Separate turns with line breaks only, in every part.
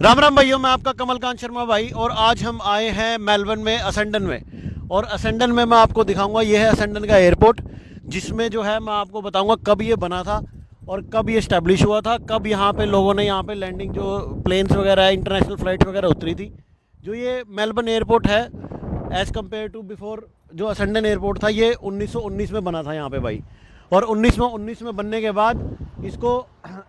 राम राम भाइयों, मैं आपका कमलकांत शर्मा भाई। और आज हम आए हैं मेलबर्न में, असेंडन में। और असेंडन में मैं आपको दिखाऊंगा, ये है असेंडन का एयरपोर्ट, जिसमें जो है मैं आपको बताऊंगा कब ये बना था और कब ये इस्टेब्लिश हुआ था, कब यहाँ पे लोगों ने यहाँ पे लैंडिंग, जो प्लेन्स वगैरह इंटरनेशनल फ़्लाइट वगैरह उतरी थी। जो ये मेलबर्न एयरपोर्ट है, एज़ कम्पेयर टू बिफोर जो असेंडन एयरपोर्ट था, ये 1919 में बना था यहाँ पे भाई। और 1919 में बनने के बाद इसको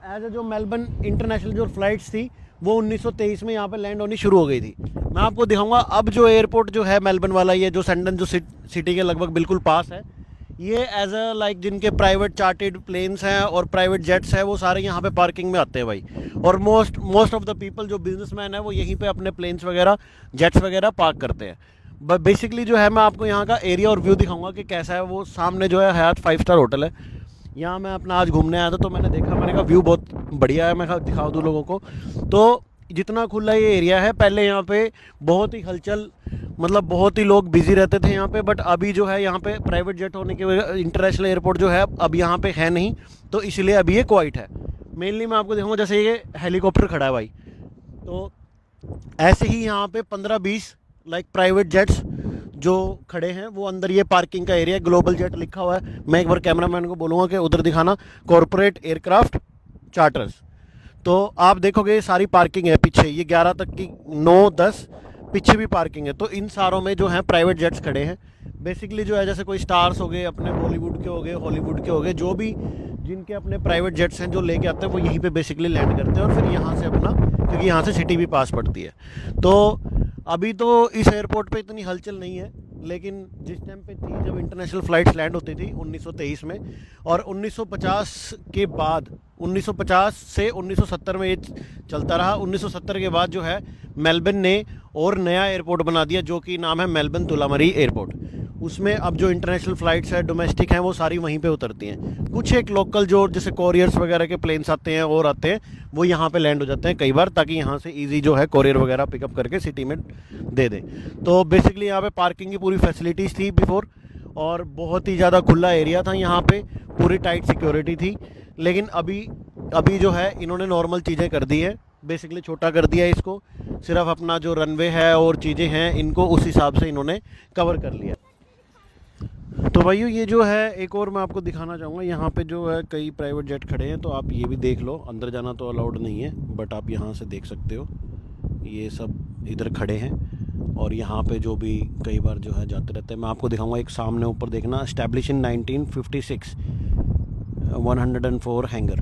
एज ए जो मेलबर्न इंटरनेशनल जो फ़्लाइट्स थी वो 1923 में यहाँ पे लैंड होनी शुरू हो गई थी। मैं आपको दिखाऊंगा अब जो एयरपोर्ट जो है मेलबर्न वाला, ये जो सेंडन जो सिटी के लगभग बिल्कुल पास है, ये एज अ लाइक जिनके प्राइवेट चार्टेड प्लेन्स हैं और प्राइवेट जेट्स हैं, वो सारे यहाँ पे पार्किंग में आते हैं भाई। और मोस्ट ऑफ द पीपल जो बिजनेसमैन है वो यहीं पे अपने प्लेन्स वगैरह, जेट्स वगैरह पार्क करते हैं। बट बेसिकली जो है मैं आपको यहाँ का एरिया और व्यू दिखाऊंगा कि कैसा है। वो सामने जो है हयात 5 स्टार होटल है, यहाँ मैं अपना आज घूमने आया था, तो मैंने देखा, मैंने कहा व्यू बहुत बढ़िया है, मैं दिखा दूँ लोगों को। तो जितना खुला ये एरिया है, पहले यहाँ पे बहुत ही हलचल, मतलब बहुत ही लोग बिजी रहते थे यहाँ पे। बट अभी जो है यहाँ पे प्राइवेट जेट होने की वजह, इंटरनेशनल एयरपोर्ट जो है अब यहाँ पे है नहीं, तो इसलिए अभी ये क्वाइट है। मेनली मैं आपको दिखाऊंगा, जैसे ये हेलीकॉप्टर खड़ा है भाई, तो ऐसे ही यहाँ पे 15-20 लाइक प्राइवेट जेट्स जो खड़े हैं, वो अंदर ये पार्किंग का एरिया, ग्लोबल जेट लिखा हुआ है। मैं एक बार कैमरामैन को बोलूँगा कि उधर दिखाना, कॉरपोरेट एयरक्राफ्ट चार्टर्स। तो आप देखोगे सारी पार्किंग है पीछे, ये 11 तक की, 9-10 पीछे भी पार्किंग है। तो इन सारों में जो है प्राइवेट जेट्स खड़े हैं। बेसिकली जो है, जैसे कोई स्टार्स हो गए, अपने बॉलीवुड के हो गए, हॉलीवुड के हो गए, जो भी जिनके अपने प्राइवेट जेट्स हैं जो लेके आते हैं, वो यहीं पे बेसिकली लैंड करते हैं और फिर यहाँ से अपना, क्योंकि यहाँ से सिटी भी पास पड़ती है। तो अभी तो इस एयरपोर्ट पे इतनी हलचल नहीं है, लेकिन जिस टाइम पे थी, जब इंटरनेशनल फ़्लाइट्स लैंड होती थी 1923 में, और 1950 के बाद, 1950 से 1970 में ये चलता रहा। 1970 के बाद जो है मेलबर्न ने और नया एयरपोर्ट बना दिया, जो कि नाम है मेलबर्न तुलामरी एयरपोर्ट। उसमें अब जो इंटरनेशनल फ़्लाइट्स है, डोमेस्टिक हैं, वो सारी वहीं पे उतरती हैं। कुछ एक लोकल जो जैसे कोरियर्स वगैरह के प्लेन्स आते हैं और आते हैं, वो यहाँ पे लैंड हो जाते हैं कई बार, ताकि यहाँ से इजी जो है कोरियर वगैरह पिकअप करके सिटी में दे दें। तो बेसिकली यहाँ पे पार्किंग की पूरी फैसिलिटीज़ थी बिफोर, और बहुत ही ज़्यादा खुला एरिया था यहाँ पे, पूरी टाइट सिक्योरिटी थी। लेकिन अभी जो है इन्होंने नॉर्मल चीज़ें कर दी है, बेसिकली छोटा कर दिया है इसको, सिर्फ अपना जो रनवे है और चीज़ें हैं, इनको उस हिसाब से इन्होंने कवर कर लिया। तो भाइयों, ये जो है एक और मैं आपको दिखाना चाहूँगा, यहाँ पे जो है कई प्राइवेट जेट खड़े हैं, तो आप ये भी देख लो। अंदर जाना तो अलाउड नहीं है, बट आप यहाँ से देख सकते हो, ये सब इधर खड़े हैं। और यहाँ पे जो भी कई बार जो है जाते रहते हैं। मैं आपको दिखाऊंगा, एक सामने ऊपर देखना, एस्टैब्लिश इन 1956, 104 हैंगर।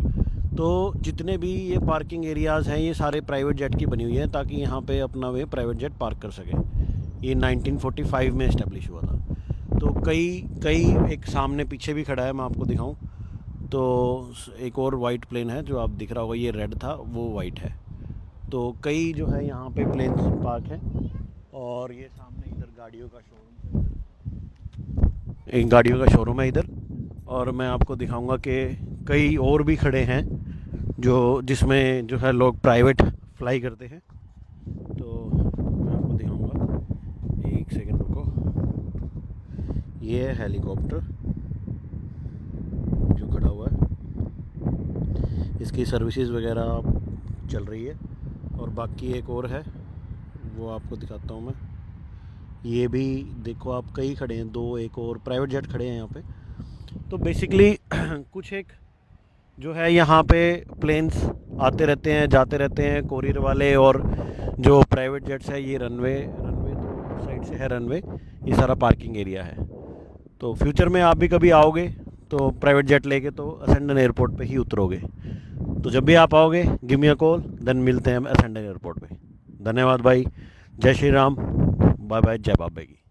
तो जितने भी ये पार्किंग एरियाज़ हैं, ये सारे प्राइवेट जेट की बनी हुई हैं, ताकि यहाँ पे अपना वे प्राइवेट जेट पार्क कर सके। ये 1945 में इस्टेब्लिश हुआ था। तो कई एक सामने पीछे भी खड़ा है, मैं आपको दिखाऊं तो एक और वाइट प्लेन है जो आप दिख रहा होगा, ये रेड था, वो वाइट है। तो कई जो है यहाँ पे प्लेन पार्क है। और ये सामने इधर गाड़ियों का शोरूम है, एक गाड़ियों का शोरूम है इधर। और मैं आपको दिखाऊंगा कि कई और भी खड़े हैं जो जिसमें जो है लोग प्राइवेट फ्लाई करते हैं। तो मैं आपको दिखाऊंगा, एक सेकंड रुको। ये है हेलीकॉप्टर जो खड़ा हुआ है, इसकी सर्विसेज वगैरह चल रही है। और बाकी एक और है, वो आपको दिखाता हूँ मैं। ये भी देखो आप, कई खड़े हैं, 2 एक और प्राइवेट जेट खड़े हैं यहाँ पे। तो बेसिकली कुछ एक जो है यहाँ पे प्लेन्स आते रहते हैं, जाते रहते हैं, कोरियर वाले, और जो प्राइवेट जेट्स है, ये रनवे तो साइड से है रनवे, ये सारा पार्किंग एरिया है। तो फ्यूचर में आप भी कभी आओगे तो प्राइवेट जेट लेके तो असेंडन एयरपोर्ट पे ही उतरोगे। तो जब भी आप आओगे, give me a call, then मिलते हैं हम असेंडन एयरपोर्ट पे। धन्यवाद भाई, जय श्री राम, बाय बाय, जय बाबा की।